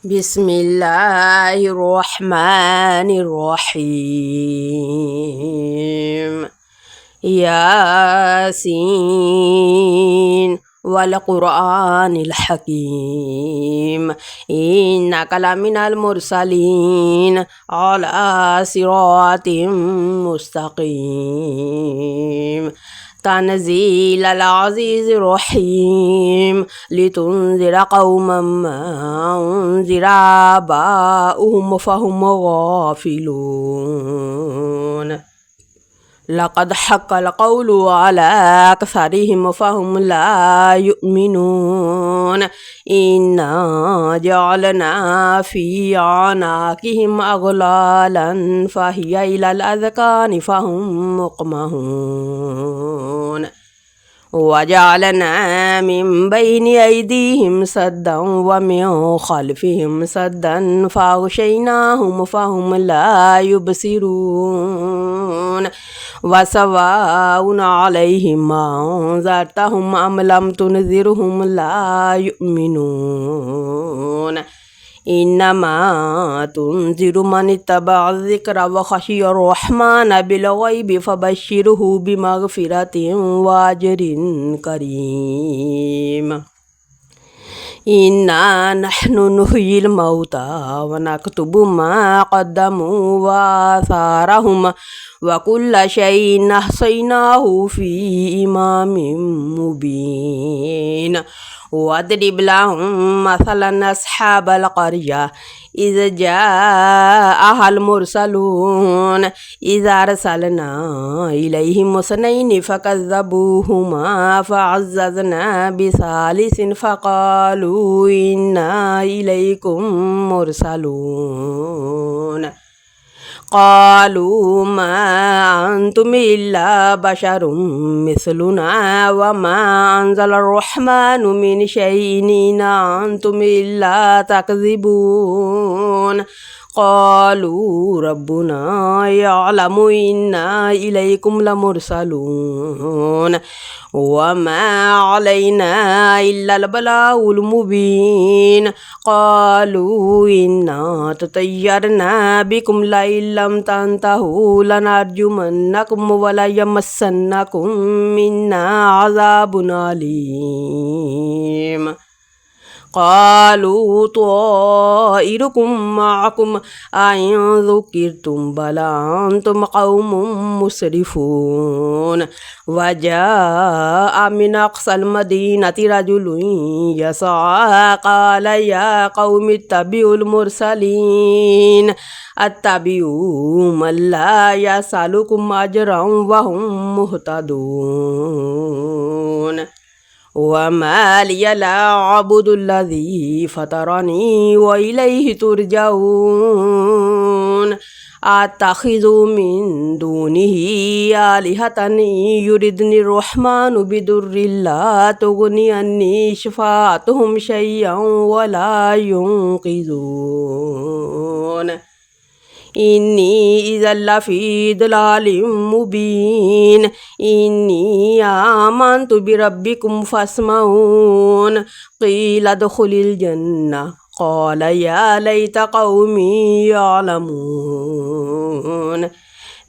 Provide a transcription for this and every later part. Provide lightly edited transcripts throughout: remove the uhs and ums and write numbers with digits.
بسم الله الرحمن الرحيم ياسين والقرآن الحكيم إنك لمن المرسلين على صراط مستقيم تنزيل العزيز الرحيم لتنذر قوما ما أنذر آباؤهم فهم غافلون لقد حق القول على أكثرهم فهم لا يؤمنون إنا جعلنا في أعناقهم أغلالا فهي إلى الأذقان فهم مقمحون وجعلنا من بين أيديهم سدا ومن خلفهم سدا فأغشيناهم فهم لا يبصرون وسواء عليهم أنذرتهم أم لم تنذرهم لا يؤمنون إنما تنذر من اتبع الذكر وخشي الرحمن بالغيب فبشره بمغفرة وأجر كريم إنا نحن نحيي الموتى ونكتب ما قدموا وآثارهم وكل شيء أحصيناه في إمام مبين واضرب لهم مثلا أصحاب القرية إذ جاءها المرسلون إذ أرسلنا إليهم اثنين فكذبوهما فعززنا بثالث فقالوا إنا إليكم مرسلون قالوا ما أنتم إلا بشر مثلنا وما أنزل الرحمن من شيء إن أنتم إلا تكذبون قالوا ربنا يعلم إنا إليكم لمرسلون وما علينا إلا البلاغ المبين قالوا إنا تطيرنا بكم لئن لم تنتهوا لنرجمنكم وليمسنكم منا عذاب أليم قالوا طائركم معكم أئن ذكرتم بل أنتم قوم مسرفون وجاء من أقصى المدينة رجل يسعى قال يا قوم اتبعوا المرسلين اتبعوا من لا يسألكم أجرا وهم مهتدون وما لي لا أعبد الذي فطرني وإليه ترجعون أتخذ من دونه آلهة يردني الرحمن بضر لا تغني عني شفاعتهم شيئا ولا ينقذون إني إذا لفي ضلال مبين إني آمنت بربكم فاسمعون قيل ادخل الجنة قال يا ليت قومي يعلمون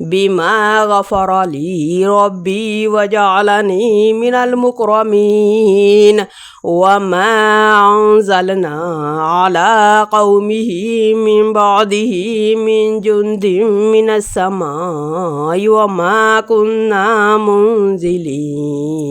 بما غفر لي ربي وجعلني من المكرمين وما أنزلنا على قومه من بعده من جند من السماء وما كنا منزلين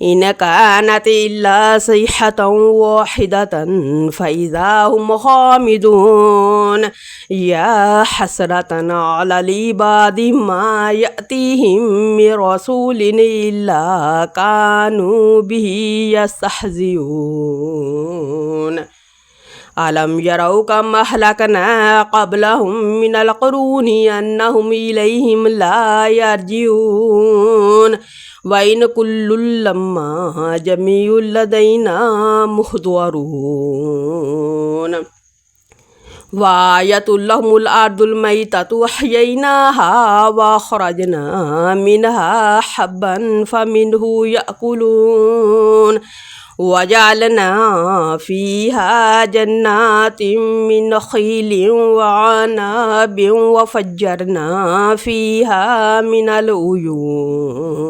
إن كانت إلا صيحة واحدة فإذا هم خامدون يا حسرة على العباد ما يأتيهم من رسول إلا كانوا به يستهزئون ألم يروا كم أهلكنا قبلهم من القرون أنهم إليهم لا يرجعون وإن كل لما جميع لدينا محضرون وآية لهم الأرض الميتة أحييناها وأخرجنا منها حبا فمنه يأكلون وجعلنا فيها جنات من نخيل وعناب وفجرنا فيها من العيون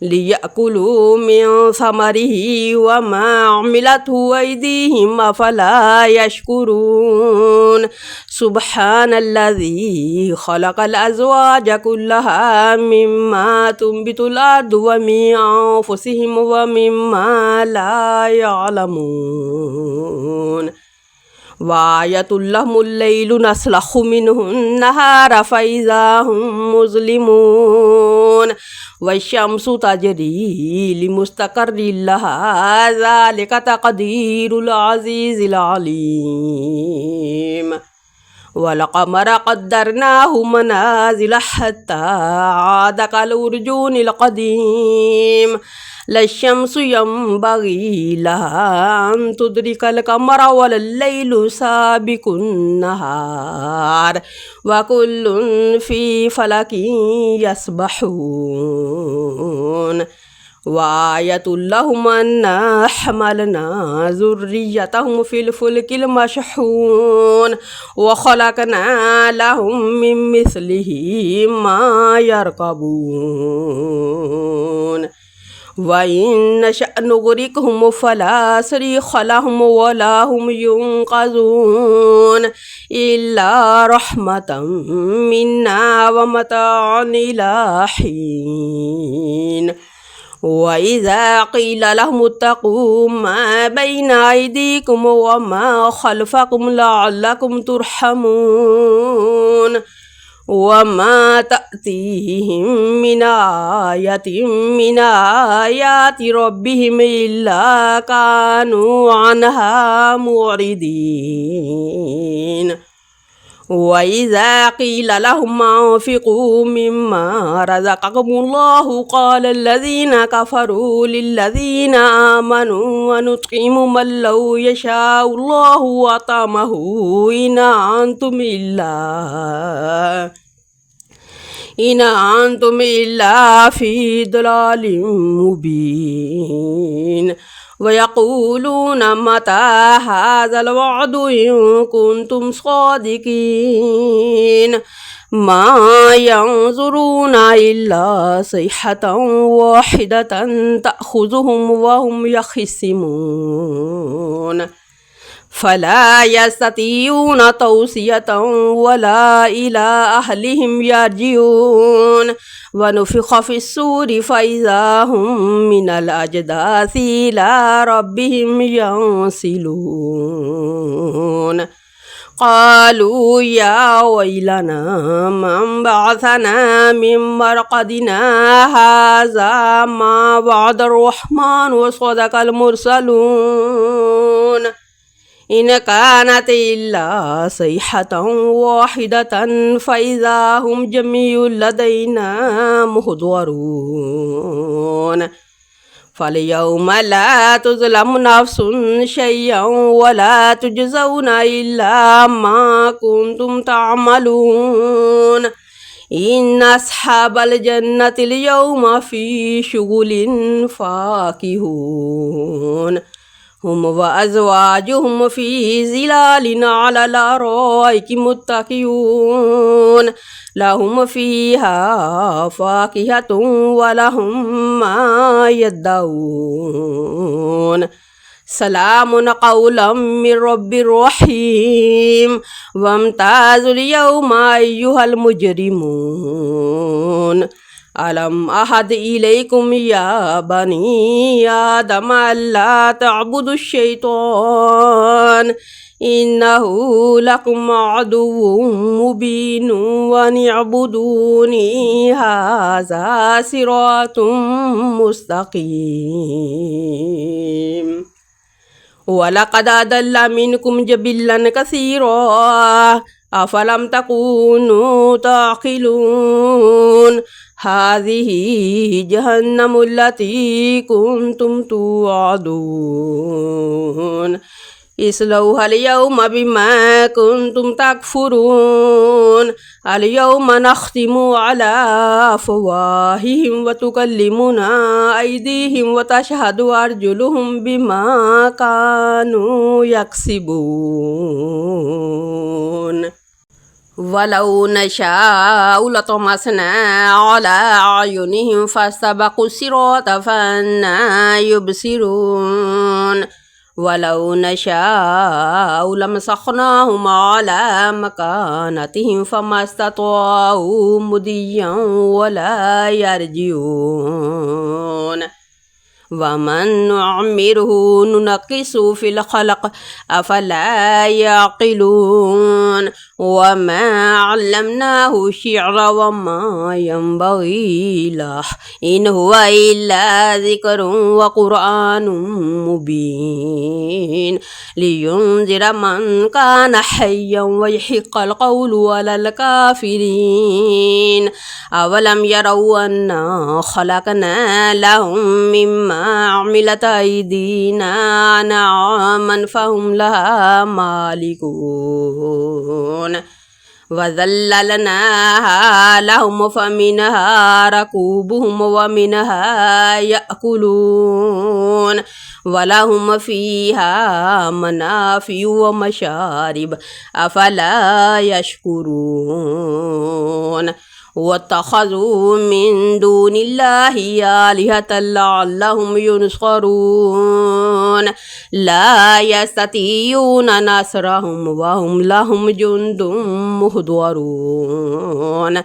ليأكلوا من ثمره وما عملته أيديهم أفلا يشكرون سبحان الذي خلق الأزواج كلها مما تنبت الأرض ومن أنفسهم ومما لا يعلمون وآية لهم الليل نسلخ منه النهار فإذا هم مظلمون والشمس تجري لمستقر لها ذلك تقدير العزيز العليم والقمر قدرناه منازل حتى عاد كالأرجون القديم لا الشمس ينبغي لها أن تدرك القمر ولا الليل سابق النهار وكل في فلك يسبحون وآية لهم أنا حملنا ذريتهم في الفلك المشحون وخلقنا لهم من مثله ما يركبون وإن نشأ نغرقهم فلا صريخ لهم ولا هم ينقذون إلا رحمة منا ومتاعا إلى حين وإذا قيل لهم اتقوا ما بين أيديكم وما خلفكم لعلكم ترحمون وما تأتيهم من آية من آيات ربهم إلا كانوا عنها معرضين وإذا قيل لهم أنفقوا مما رزقكم الله قال الذين كفروا للذين آمنوا ونطعم من لو يشاء الله أطعمه إن أنتم إلا في ضلال مبين ويقولون متى هذا الوعد إن كنتم صادقين ما ينظرون إلا صيحة واحدة تأخذهم وهم يخصمون فلا يستطيعون توصية ولا إلى أهلهم يرجعون ونفخ في الصور فإذا هم من الأجداث إلى ربهم ينسلون قالوا يا ويلنا من بعثنا من مرقدنا هذا ما وعد الرحمن وصدق المرسلون إن كانت إلا صيحة واحدة فإذا هم جميع لدينا محضرون فاليوم لا تظلم نفس شيئا ولا تجزون إلا ما كنتم تعملون إن أصحاب الجنة اليوم في شغل فاكهون هم وأزواجهم في ظلال على الأرائك متكئون لهم فيها فاكهة ولهم ما يدعون سلام قولا من رب رحيم وامتازوا اليوم أيها المجرمون ألم أحد إليكم يا بني آدم ألا تعبدوا الشيطان إنه لكم عدو مبين وأن اعبدوني هذا صراط مستقيم ولقد أضل منكم جبلا كثيرا أفلم تكونوا تعقلون هذه جهنم التي كنتم توعدون اصلوها اليوم بما كنتم تكفرون اليوم نختم على أفواههم وتكلمنا أيديهم وتشهد أرجلهم بما كانوا يكسبون ولو نشاء لطمسنا على أعينهم فاستبقوا الصراط فأنى يبصرون ولو نشاء لمسخناهم على مكانتهم فما استطاعوا مضيا ولا يرجعون ومن نعمره ننقص في الخلق أفلا يعقلون وما علمناه الشعر وما ينبغي له إن هو إلا ذكر وقرآن مبين لينذر من كان حيا ويحق القول على الكافرين أولم يروا أنا خلقنا لهم مما عملت أيدينا أنعاما فهم لها مالكون وذللناها لهم فمنها ركوبهم ومنها يأكلون ولهم فيها منافع ومشارب أفلا يشكرون واتخذوا من دون الله آلهة لعلهم ينصرون لا يستطيعون نصرهم وهم لهم جند مهضرون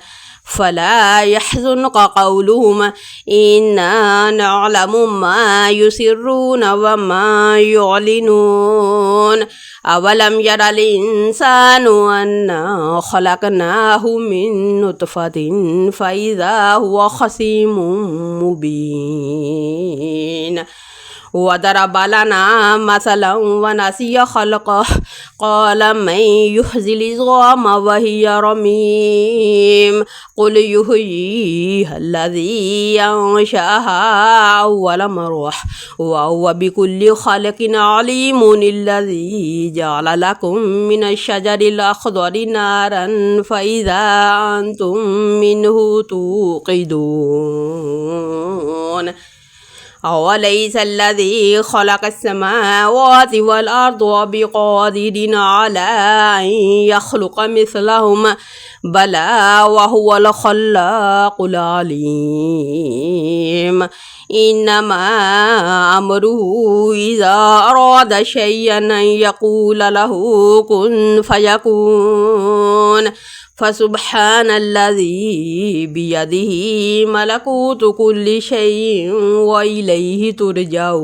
فلا يحزنك قولهم إنا نعلم ما يسرون وما يعلنون أولم ير الإنسان أنا خلقناه من نطفة فإذا هو خصيم مبين وضرب لنا مثلا ونسي خلقه قال من يحيي العظام وهي رميم قل يحييها الذي أنشأها أول مرة وهو بكل خلق عليم الذي جعل لكم من الشجر الأخضر نارا فإذا أنتم منه توقدون أوليس الذي خلق السماوات والأرض بقادر على أن يخلق مثلهم بلى وهو الخلاق العليم إنما أمره إذا أراد شيئا أن يقول له كن فيكون فسبحان الذي بيده ملكوت كل شيء وإليه ترجعون